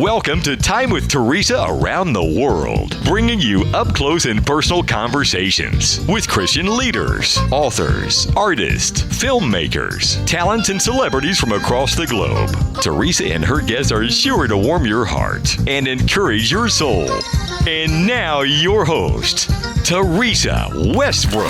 Welcome to Time with Theresa Around the World, bringing you up close and personal conversations with Christian leaders, authors, artists, filmmakers, talents, and celebrities from across the globe. Theresa and her guests are sure to warm your heart and encourage your soul. And now, your host, Theresa Westbrook.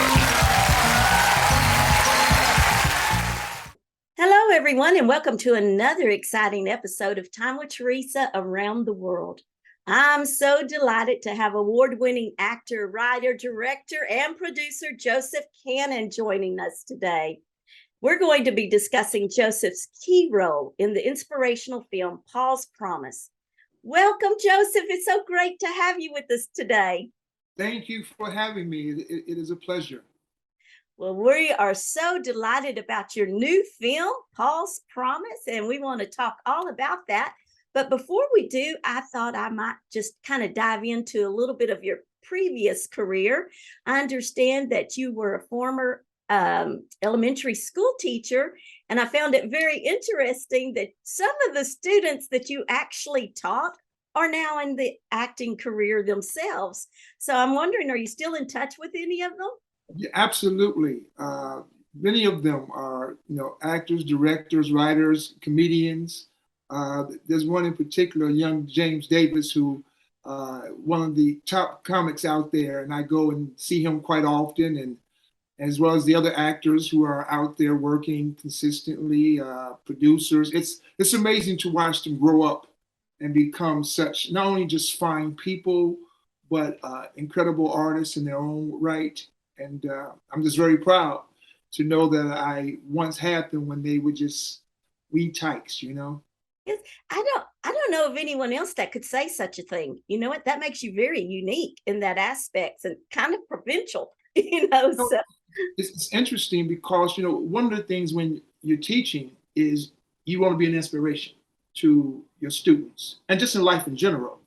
Hello, everyone, and welcome to another exciting episode of Time with Theresa Around the World. I'm so delighted to have award-winning actor, writer, director, and producer Josef Cannon joining us today. We're going to be discussing Josef's key role in the inspirational film Paul's Promise. Welcome, Josef. It's so great to have you with us today. Thank you for having me. It is a pleasure. Well, we are so delighted about your new film, Paul's Promise, and we want to talk all about that. But before we do, I thought I might just kind of dive into a little bit of your previous career. I understand that you were a former elementary school teacher, and I found it very interesting that some of the students that you actually taught are now in the acting career themselves. So I'm wondering, are you still in touch with any of them? Yeah, absolutely. Many of them are, actors, directors, writers, comedians. There's one in particular, young James Davis, who one of the top comics out there, and I go and see him quite often, and as well as the other actors who are out there working consistently, producers. It's amazing to watch them grow up and become such not only just fine people, but incredible artists in their own right. And I'm just very proud to know that I once had them when they were just wee tykes, Yes, I don't know of anyone else that could say such a thing. You know what? That makes you very unique in that aspect and kind of provincial, So. It's interesting because, one of the things when you're teaching is you want to be an inspiration to your students and just in life in general.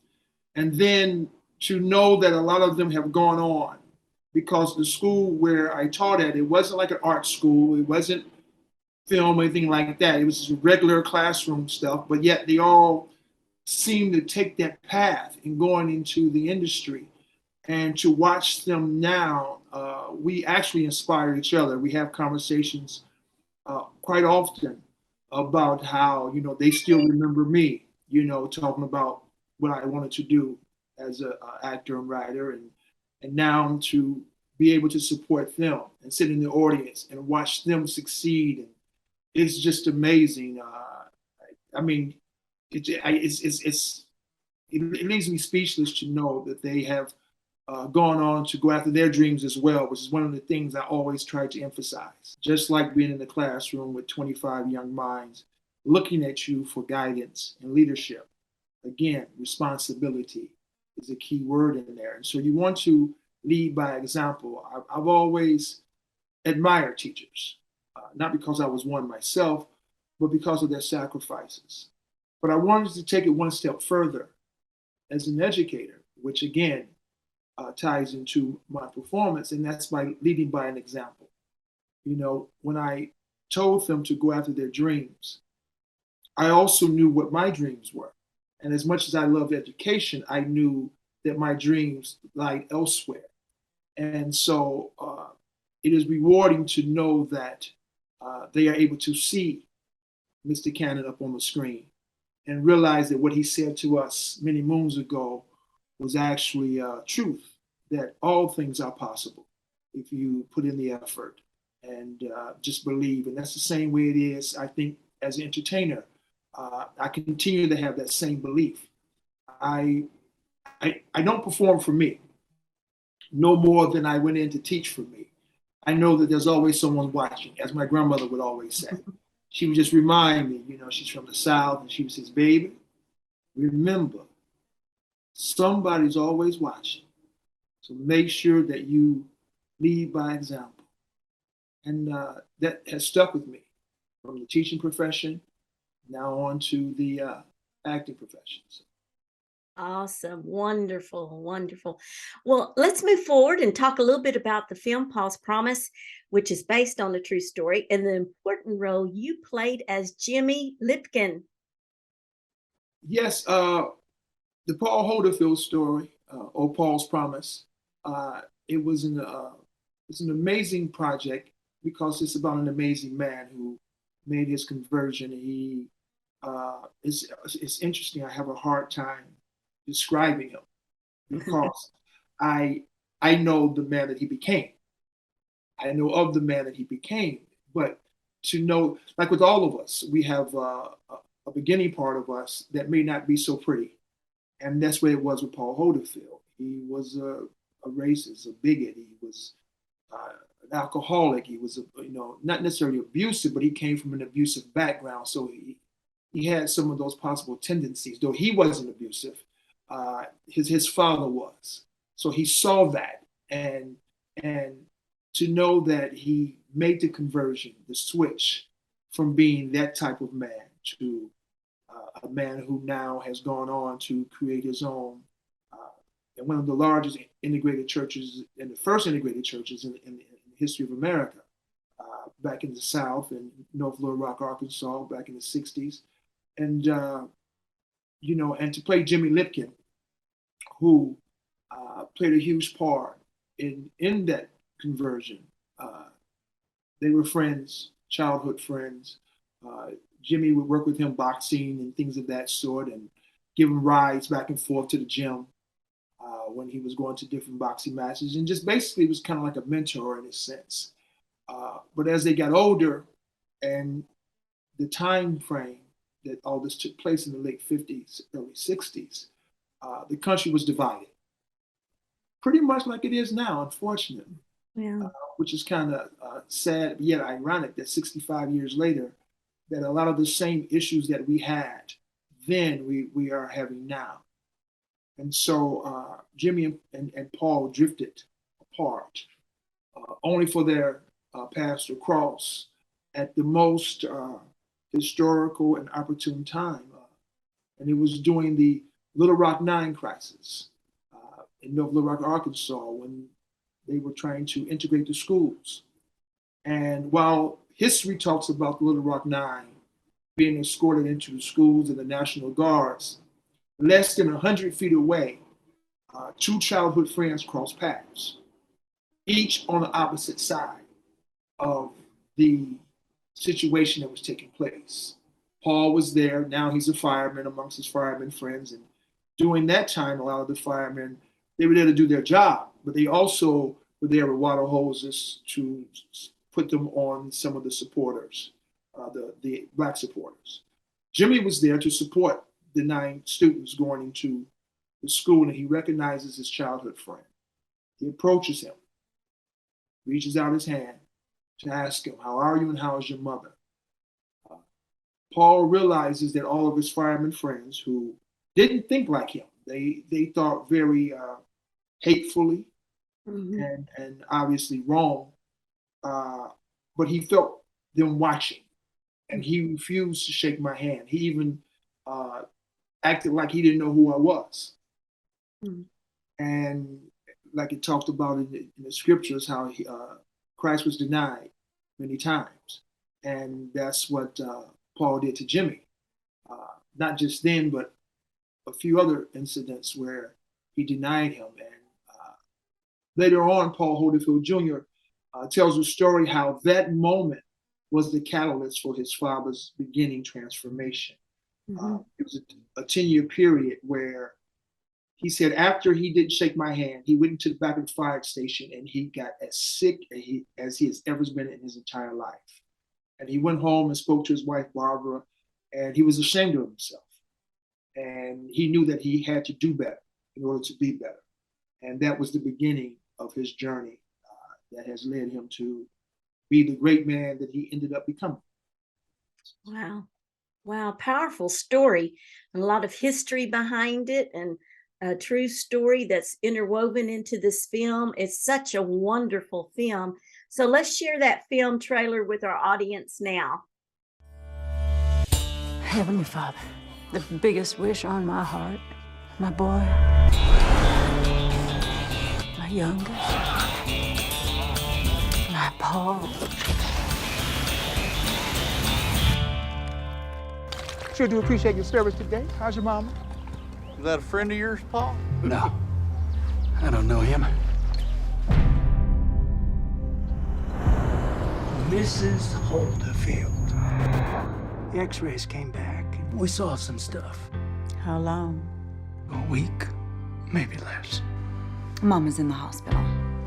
And then to know that a lot of them have gone on, because the school where I taught at, it wasn't like an art school, it wasn't film or anything like that. It was just regular classroom stuff, but yet they all seemed to take that path in going into the industry. And to watch them now, we actually inspire each other. We have conversations quite often about how, they still remember me, talking about what I wanted to do as an actor and writer, and now to be able to support them and sit in the audience and watch them succeed. And it's just amazing. It leaves me speechless to know that they have gone on to go after their dreams as well, which is one of the things I always try to emphasize. Just like being in the classroom with 25 young minds, looking at you for guidance and leadership. Again, responsibility is a key word in there. And so you want to lead by example. I've always admired teachers, not because I was one myself, but because of their sacrifices. But I wanted to take it one step further as an educator, which again ties into my performance, and that's by leading by an example. When I told them to go after their dreams, I also knew what my dreams were. And as much as I loved education, I knew that my dreams lied elsewhere. And so it is rewarding to know that they are able to see Mr. Cannon up on the screen and realize that what he said to us many moons ago was actually truth, that all things are possible if you put in the effort and just believe. And that's the same way it is, I think, as an entertainer. I continue to have that same belief. I don't perform for me, no more than I went in to teach for me. I know that there's always someone watching, as my grandmother would always say. She would just remind me, she's from the South, and she would say, baby, remember, somebody's always watching. So make sure that you lead by example. And that has stuck with me from the teaching profession now on to the acting professions. Awesome. Wonderful. Wonderful. Well, let's move forward and talk a little bit about the film Paul's Promise, which is based on a true story, and the important role you played as Jimmy Lipkin. Yes, the Paul Holderfield story, or Paul's Promise, it was it's an amazing project because it's about an amazing man who made his conversion. It's interesting. I have a hard time describing him because I I know the man that he became. I know of the man that he became, but to know, like with all of us, we have a beginning part of us that may not be so pretty, and that's what it was with Paul Holderfield. He was a racist, a bigot. He was an alcoholic. He was, not necessarily abusive, but he came from an abusive background. So he had some of those possible tendencies. Though he wasn't abusive, his father was. So he saw that, and to know that he made the conversion, the switch from being that type of man to a man who now has gone on to create his own, and one of the largest integrated churches, and the first integrated churches in the history of America, back in the South in North Little Rock, Arkansas, back in the 60s. And, and to play Jimmy Lipkin, who played a huge part in that conversion. They were friends, childhood friends. Jimmy would work with him boxing and things of that sort, and give him rides back and forth to the gym when he was going to different boxing matches, and just basically was kind of like a mentor in a sense. But as they got older, and the time frame that all this took place in the late 50s, early 60s, the country was divided. Pretty much like it is now, unfortunately. Yeah. Which is kind of sad, yet ironic that 65 years later, that a lot of the same issues that we had then we are having now. And so Jimmy and Paul drifted apart, only for their paths to cross at the most historical and opportune time. And it was during the Little Rock 9 crisis in North Little Rock, Arkansas, when they were trying to integrate the schools. And while history talks about the Little Rock 9 being escorted into the schools and the National Guards, less than 100 feet away, two childhood friends crossed paths, each on the opposite side of the situation that was taking place. Paul was there. Now he's a fireman amongst his fireman friends. And during that time, a lot of the firemen, they were there to do their job, but they also were there with water hoses to put them on some of the supporters, the Black supporters. Jimmy was there to support the 9 students going into the school, and he recognizes his childhood friend. He approaches him, reaches out his hand to ask him, "How are you and how is your mother?" Paul realizes that all of his fireman friends who didn't think like him, they thought very hatefully and obviously wrong, but he felt them watching, and he refused to shake my hand. He even acted like he didn't know who I was. And like it talked about in the scriptures, how Christ was denied many times. And that's what Paul did to Jimmy. Not just then, but a few other incidents where he denied him. And later on, Paul Holderfield Jr. Tells a story how that moment was the catalyst for his father's beginning transformation. It was a 10-year period where he said after he didn't shake my hand, he went into the back of the fire station and he got as sick as he has ever been in his entire life. And he went home and spoke to his wife, Barbara, and he was ashamed of himself. And he knew that he had to do better in order to be better. And that was the beginning of his journey that has led him to be the great man that he ended up becoming. Wow. Wow. Powerful story, and a lot of history behind it, and a true story that's interwoven into this film. It's such a wonderful film. So let's share that film trailer with our audience now. Heavenly Father, the biggest wish on my heart, my boy, my youngest, my Paul. Sure do appreciate your service today. How's your mama? Is that a friend of yours, Paul? No, I don't know him. Mrs. Holderfield. The x-rays came back and we saw some stuff. How long? A week, maybe less. Mama's in the hospital.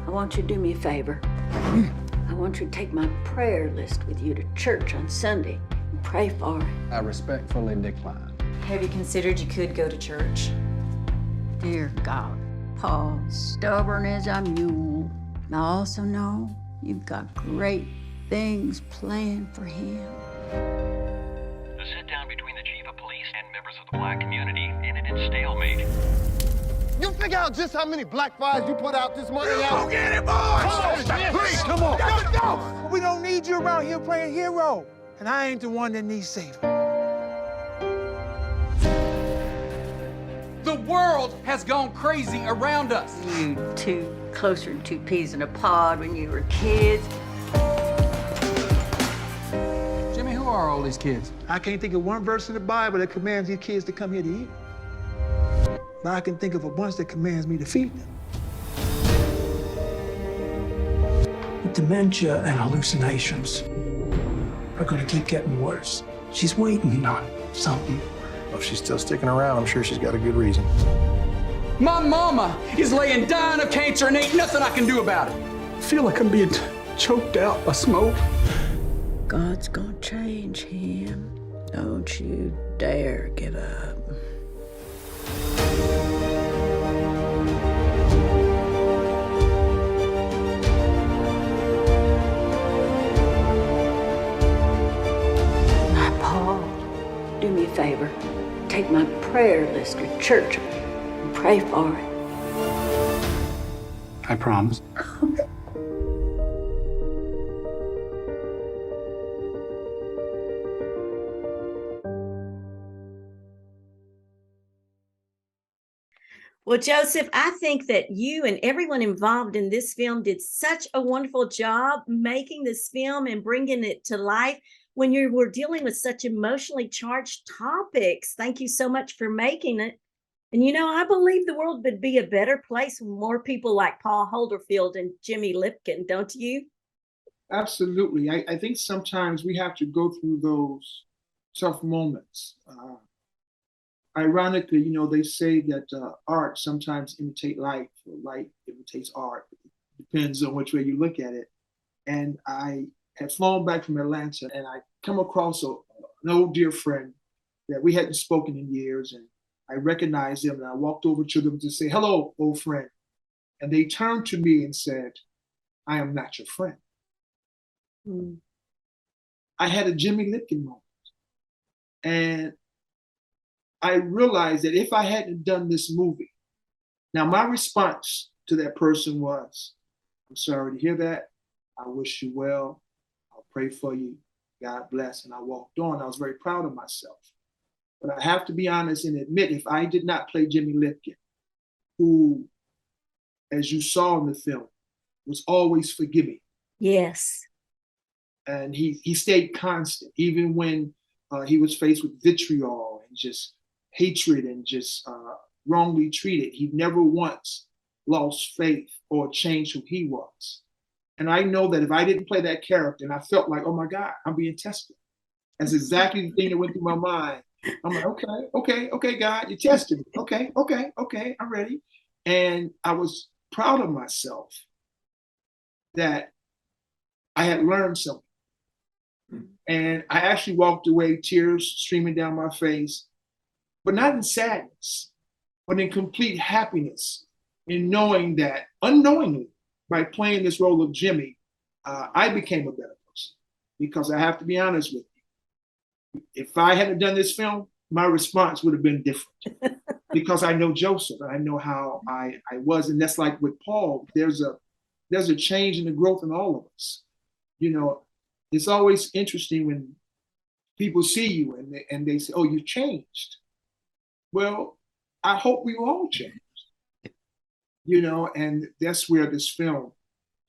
I want you to do me a favor. I want you to take my prayer list with you to church on Sunday and pray for her. I respectfully decline. Have you considered you could go to church? Dear God, Paul, stubborn as a mule. I also know you've got great things planned for him. The sit-down between the chief of police and members of the black community ended in stalemate. You figure out just how many black fires you put out this morning? Go get it, boys! Come on, please, come on. No. We don't need you around here playing hero. And I ain't the one that needs saving. The world has gone crazy around us. You two closer than two peas in a pod when you were kids. Jimmy, who are all these kids? I can't think of one verse in the Bible that commands these kids to come here to eat. But I can think of a bunch that commands me to feed them. The dementia and hallucinations are going to keep getting worse. She's waiting on something. If she's still sticking around, I'm sure she's got a good reason. My mama is laying dying of cancer and ain't nothing I can do about it. I feel like I'm being choked out by smoke. God's gonna change him. Don't you dare give up. Now, Paul, do me a favor. Take my prayer list to church and pray for it. I promise. Well, Joseph, I think that you and everyone involved in this film did such a wonderful job making this film and bringing it to life when you were dealing with such emotionally charged topics. Thank you so much for making it. And, you know, I believe the world would be a better place with more people like Paul Holderfield and Jimmy Lipkin, don't you? Absolutely. I think sometimes we have to go through those tough moments. Ironically, you know, they say that art sometimes imitates life, or life imitates art. It depends on which way you look at it. And I had flown back from Atlanta, and I come across an old dear friend that we hadn't spoken in years, and I recognized them, and I walked over to them to say, "Hello, old friend." And they turned to me and said, "I am not your friend." I had a Jimmy Lipkin moment. And I realized that if I hadn't done this movie, now my response to that person was, "I'm sorry to hear that. I wish you well. I'll pray for you. God bless." And I walked on. I was very proud of myself. But I have to be honest and admit, if I did not play Jimmy Lipkin, who, as you saw in the film, was always forgiving. Yes. And he stayed constant, even when he was faced with vitriol and just hatred and just wrongly treated. He never once lost faith or changed who he was. And I know that if I didn't play that character, and I felt like, oh my God, I'm being tested. That's exactly the thing that went through my mind. I'm like, okay, God, you tested me. Okay, I'm ready. And I was proud of myself that I had learned something. And I actually walked away, tears streaming down my face, but not in sadness, but in complete happiness, in knowing that unknowingly, by playing this role of Jimmy, I became a better person. Because I have to be honest with you, if I hadn't done this film, my response would have been different. Because I know Joseph, and I know how I was, and that's like with Paul. There's a change in the growth in all of us. You know, it's always interesting when people see you and they say, "Oh, you've changed." Well, I hope we all changed. You know, and that's where this film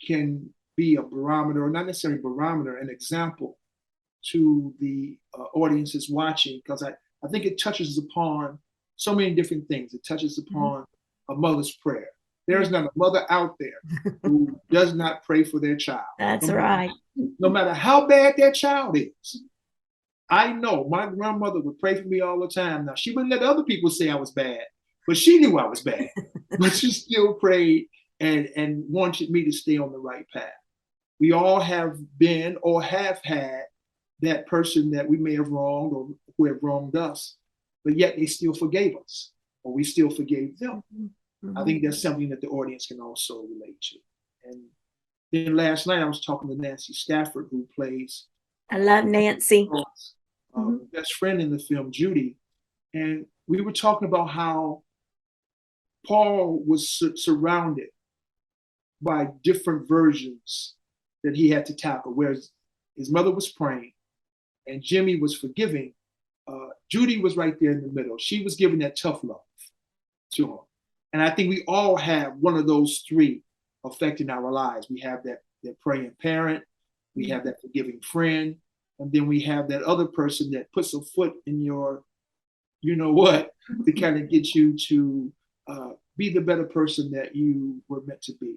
can be a barometer, or not necessarily a barometer, an example to the audiences watching. Because I think it touches upon so many different things. It touches upon a mother's prayer. There's not a mother out there who does not pray for their child. That's right. No matter how bad that child is. I know my grandmother would pray for me all the time. Now, she wouldn't let other people say I was bad, but she knew I was bad. But she still prayed and wanted me to stay on the right path. We all have been or have had that person that we may have wronged or who have wronged us, but yet they still forgave us, or we still forgave them. I think that's something that the audience can also relate to. And then last night I was talking to Nancy Stafford, who plays I love Nancy. Best friend in the film, Judy. And we were talking about how Paul was surrounded by different versions that he had to tackle, whereas his mother was praying and Jimmy was forgiving. Judy was right there in the middle. She was giving that tough love to him. And I think we all have one of those three affecting our lives. We have that praying parent, we have that forgiving friend, and then we have that other person that puts a foot in your, you know what, to kind of get you to be the better person that you were meant to be.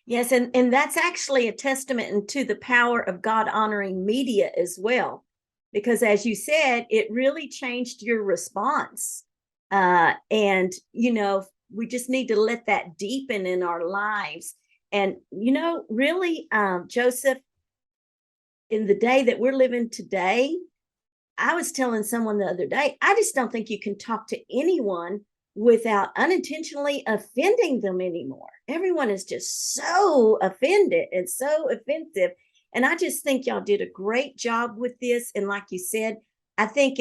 Yes, and that's actually a testament to the power of God-honoring media as well, because as you said, it really changed your response. And, you know, we just need to let that deepen in our lives. And, you know, really, Joseph, in the day that we're living today, I was telling someone the other day, I just don't think you can talk to anyone without unintentionally offending them anymore. Everyone is just so offended and so offensive. And I just think y'all did a great job with this. And like you said, I think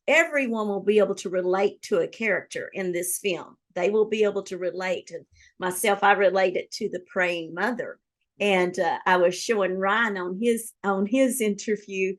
everyone will be able to relate to a character in this film. They will be able to relate. And myself, I related to the praying mother. And I was showing Ryan on his interview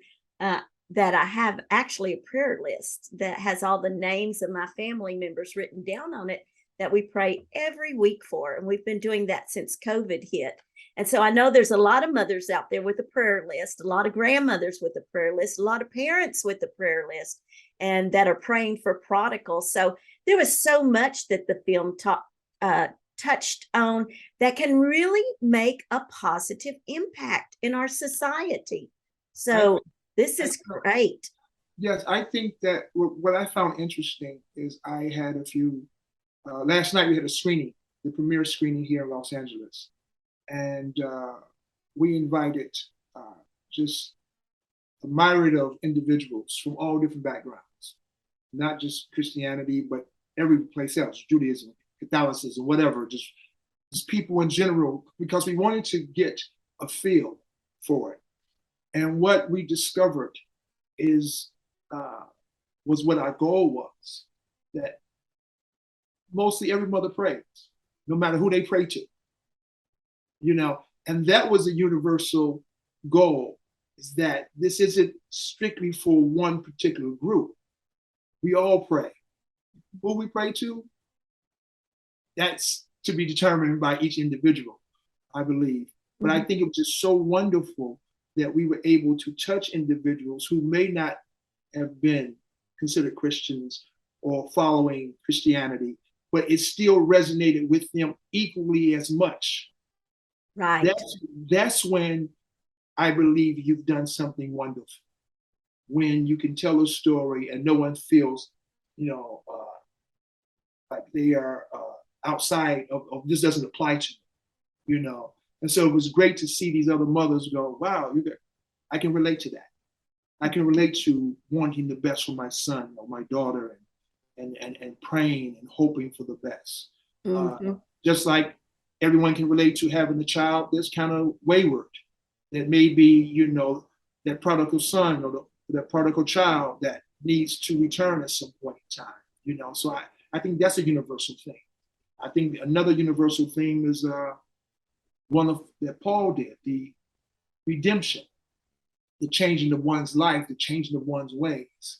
that I have actually a prayer list that has all the names of my family members written down on it that we pray every week for. And we've been doing that since COVID hit. And so I know there's a lot of mothers out there with a prayer list, a lot of grandmothers with a prayer list, a lot of parents with a prayer list, and that are praying for prodigals. So there was so much that the film touched on that can really make a positive impact in our society. So this is great. Yes, I think that what I found interesting is I had a few, last night we had a screening, the premiere screening here in Los Angeles. And we invited just a myriad of individuals from all different backgrounds, not just Christianity, but every place else, Judaism, Catholicism, whatever, just people in general, because we wanted to get a feel for it. And what we discovered was what our goal was, that mostly every mother prays, no matter who they pray to, you know, and that was a universal goal, is that this isn't strictly for one particular group. We all pray. Who we pray to, that's to be determined by each individual, I believe. But I think it was just so wonderful that we were able to touch individuals who may not have been considered Christians or following Christianity, but it still resonated with them equally as much. Right. That's when I believe you've done something wonderful. When you can tell a story and no one feels, you know, like they are outside of this doesn't apply to them, you know. And so it was great to see these other mothers go, wow, I can relate to that. I can relate to wanting the best for my son or my daughter and praying and hoping for the best. Just like everyone can relate to having a child that's kind of wayward, that may be, you know, that prodigal son or that prodigal child that needs to return at some point in time, you know. So I think that's a universal thing. I think another universal theme is one that Paul did, the redemption, the changing of one's life, the changing of one's ways.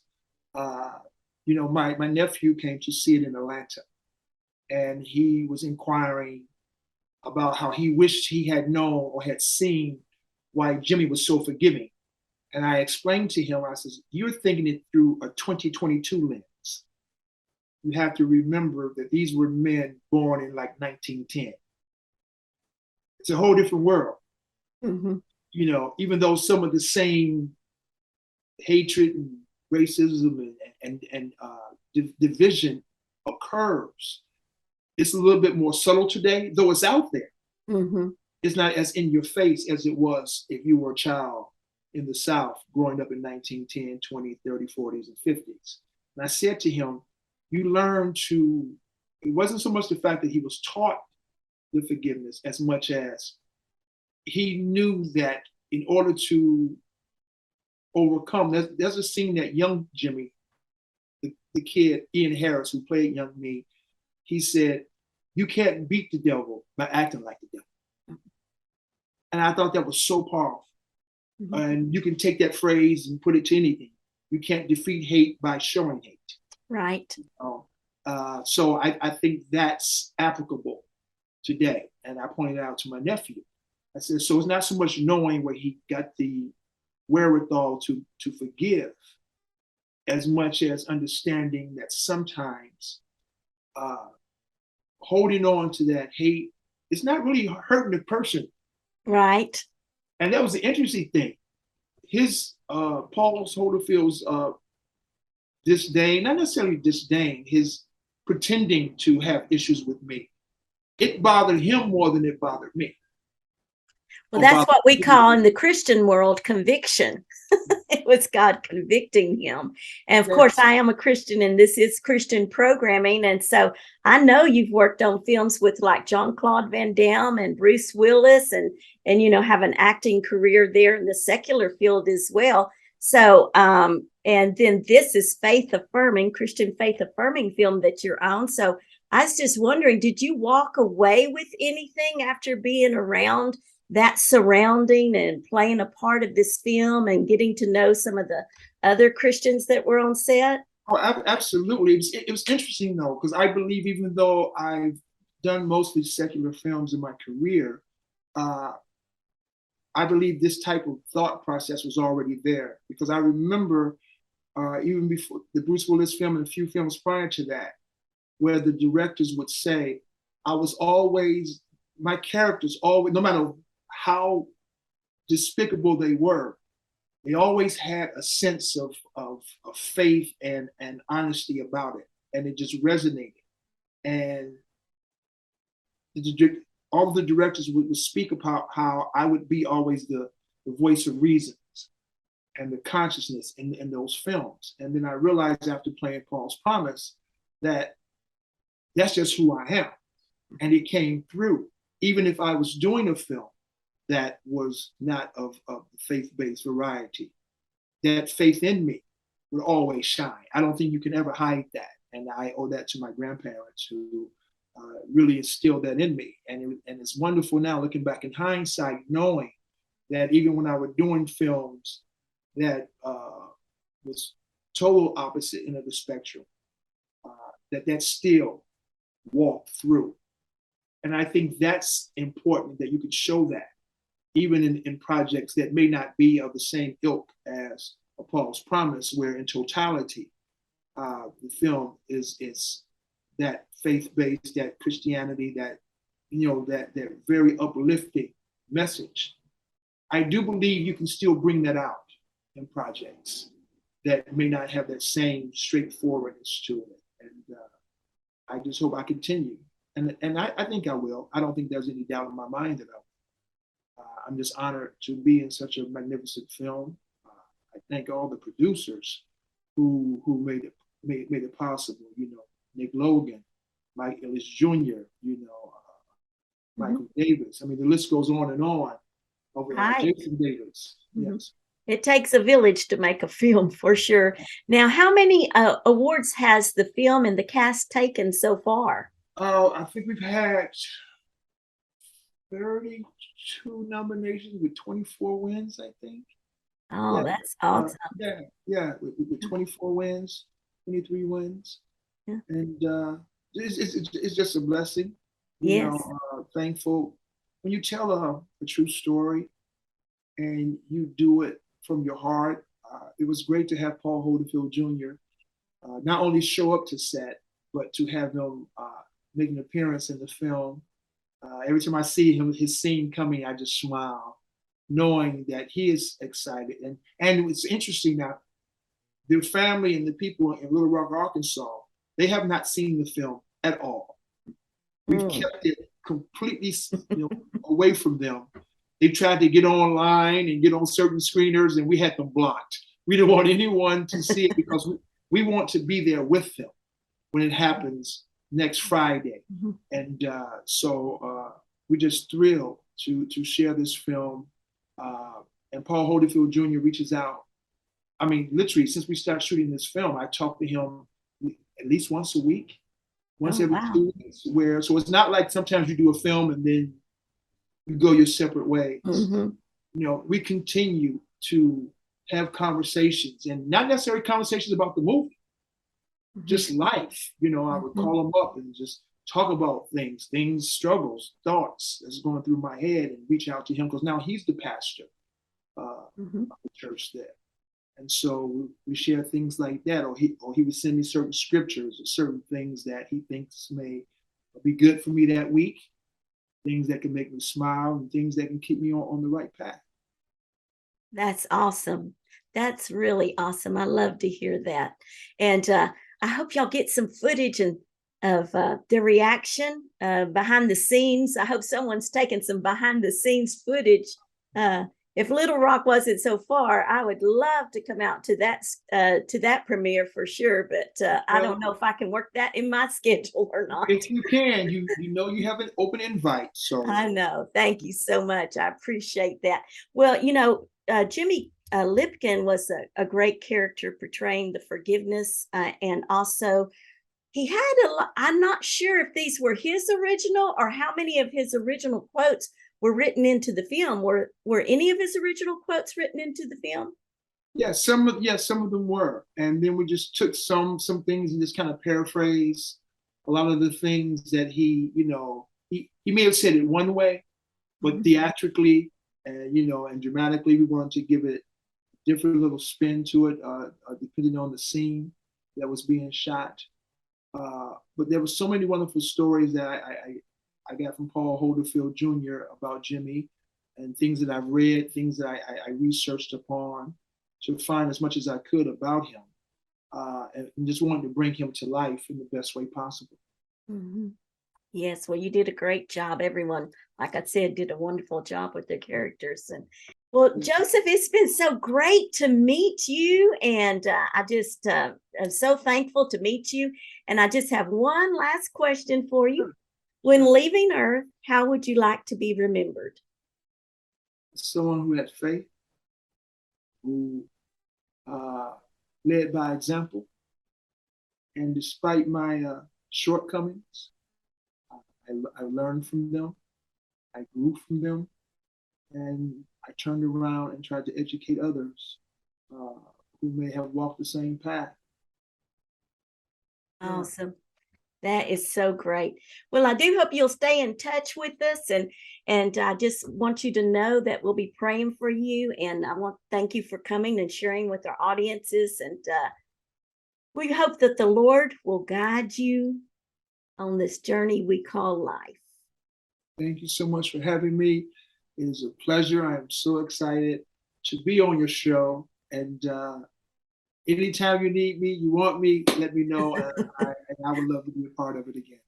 You know, my nephew came to see it in Atlanta, and he was inquiring about how he wished he had known or had seen why Jimmy was so forgiving And I explained to him, I says, you're thinking it through a 2022 lens. You have to remember that these were men born in like 1910. It's a whole different world. Mm-hmm. You know, even though some of the same hatred and racism and division occurs, it's a little bit more subtle today, though it's out there. Mm-hmm. It's not as in your face as it was if you were a child in the South growing up in 1910, 20, 30, 40s, and 50s. And I said to him, you learn to, it wasn't so much the fact that he was taught the forgiveness as much as he knew that in order to overcome, there's a scene that young Jimmy, the kid, Ian Harris, who played young me, he said, you can't beat the devil by acting like the devil. And I thought that was so powerful. Mm-hmm. And you can take that phrase and put it to anything. You can't defeat hate by showing hate. Right. So I think that's applicable today. And I pointed out to my nephew, I said, so it's not so much knowing where he got the wherewithal to forgive, as much as understanding that sometimes holding on to that hate is not really hurting the person. Right. And that was the interesting thing. His Paul Holderfield's disdain, not necessarily disdain, his pretending to have issues with me, it bothered him more than it bothered me. Well, that's what we call in the Christian world conviction. It was God convicting him. And of course, I am a Christian and this is Christian programming. And so I know you've worked on films with like Jean-Claude Van Damme and Bruce Willis and you know, have an acting career there in the secular field as well. So, and then this is faith affirming, Christian faith affirming film that you're on. So I was just wondering, did you walk away with anything after being around that surrounding and playing a part of this film and getting to know some of the other Christians that were on set? Oh, absolutely. It was interesting though, because I believe even though I've done mostly secular films in my career, I believe this type of thought process was already there, because I remember even before the Bruce Willis film and a few films prior to that, where the directors would say, my characters always, no matter how despicable they were, they always had a sense of faith and honesty about it. And it just resonated. And all of the directors would speak about how I would be always the voice of reasons and the consciousness in those films. And then I realized after playing Paul's Promise that that's just who I am. And it came through. Even if I was doing a film that was not of faith-based variety, that faith in me would always shine. I don't think you can ever hide that. And I owe that to my grandparents who really instilled that in me. And it's wonderful now looking back in hindsight, knowing that even when I was doing films that was total opposite end of the spectrum, that still walked through. And I think that's important, that you could show that even in projects that may not be of the same ilk as a Paul's Promise, where in totality, the film is that faith-based, that Christianity, that, you know, that very uplifting message. I do believe you can still bring that out in projects that may not have that same straightforwardness to it. And I just hope I continue. And I think I will. I don't think there's any doubt in my mind that I will. I'm just honored to be in such a magnificent film. I thank all the producers who made it possible. You know, Nick Logan, Mike Ellis Jr., you know, Michael Davis. I mean, the list goes on and on. Over Jason Davis. Yes. It takes a village to make a film, for sure. Now, how many awards has the film and the cast taken so far? I think we've had 32 nominations with 24 wins, I think. Oh, yeah. That's awesome. Yeah, with 24 wins, 23 wins. Yeah. And it's just a blessing. You know, thankful. When you tell a true story and you do it from your heart. It was great to have Paul Holderfield Jr. Not only show up to set, but to have him make an appearance in the film. Every time I see him, his scene coming, I just smile, knowing that he is excited. And it's interesting now, the family and the people in Little Rock, Arkansas, they have not seen the film at all. We've kept it completely away from them. They tried to get online and get on certain screeners, and we had them blocked. We don't want anyone to see it because we want to be there with them when it happens next Friday. Mm-hmm. And so we're just thrilled to share this film. And Paul Holderfield Jr. reaches out. I mean, literally, since we started shooting this film, I talk to him at least once a week, once every 2 weeks. So it's not like sometimes you do a film and then you go your separate ways. Mm-hmm. We continue to have conversations, and not necessarily conversations about the movie, just life. I would call him up and just talk about things, struggles, thoughts that's going through my head, and reach out to him because now he's the pastor of the church there. And so we share things like that, or he would send me certain scriptures or certain things that he thinks may be good for me that week, things that can make me smile and things that can keep me on the right path. That's awesome. That's really awesome. I love to hear that. And I hope y'all get some footage of the reaction behind the scenes. I hope someone's taken some behind the scenes footage. If Little Rock wasn't so far, I would love to come out to that premiere for sure. But I don't know if I can work that in my schedule or not. If you can, you have an open invite. So I know. Thank you so much. I appreciate that. Well, Jimmy Lipkin was a great character portraying the forgiveness, and also he had I'm not sure if these were his original or how many of his original quotes were written into the film. Were any of his original quotes written into the film? Yeah, some of them were, and then we just took some things and just kind of paraphrased a lot of the things that he may have said it one way, but theatrically and dramatically, we wanted to give it a different little spin to it, depending on the scene that was being shot. But there were so many wonderful stories that I got from Paul Holderfield Jr. about Jimmy, and things that I've read, things that I researched upon to find as much as I could about him, and just wanted to bring him to life in the best way possible. Mm-hmm. Yes, well, you did a great job. Everyone, like I said, did a wonderful job with their characters. And well, Joseph, it's been so great to meet you, and I just am so thankful to meet you. And I just have one last question for you. When leaving Earth, how would you like to be remembered? Someone who had faith, who led by example, and despite my shortcomings, I learned from them, I grew from them, and I turned around and tried to educate others who may have walked the same path. Awesome. That is so great. Well, I do hope you'll stay in touch with us, and I just want you to know that we'll be praying for you, and I want to thank you for coming and sharing with our audiences, and we hope that the Lord will guide you on this journey we call life. Thank you so much for having me. It is a pleasure. I am so excited to be on your show, and anytime you need me, you want me, let me know. I would love to be a part of it again.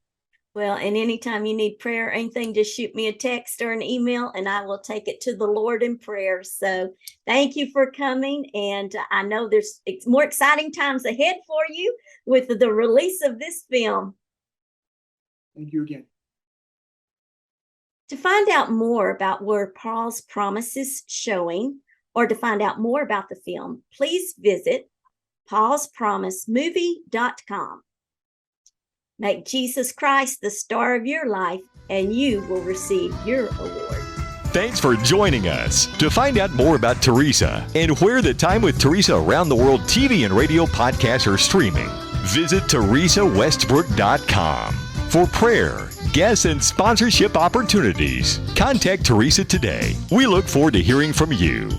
Well, and anytime you need prayer or anything, just shoot me a text or an email, and I will take it to the Lord in prayer. So thank you for coming. And I know there's more exciting times ahead for you with the release of this film. Thank you again. To find out more about where Paul's Promise is showing, or to find out more about the film, please visit paulspromisemovie.com. Make Jesus Christ the star of your life, and you will receive your award. Thanks for joining us. To find out more about Theresa and where the Time with Theresa Around the World TV and radio podcasts are streaming, visit TheresaWestbrook.com. For prayer, guests, and sponsorship opportunities, contact Theresa today. We look forward to hearing from you.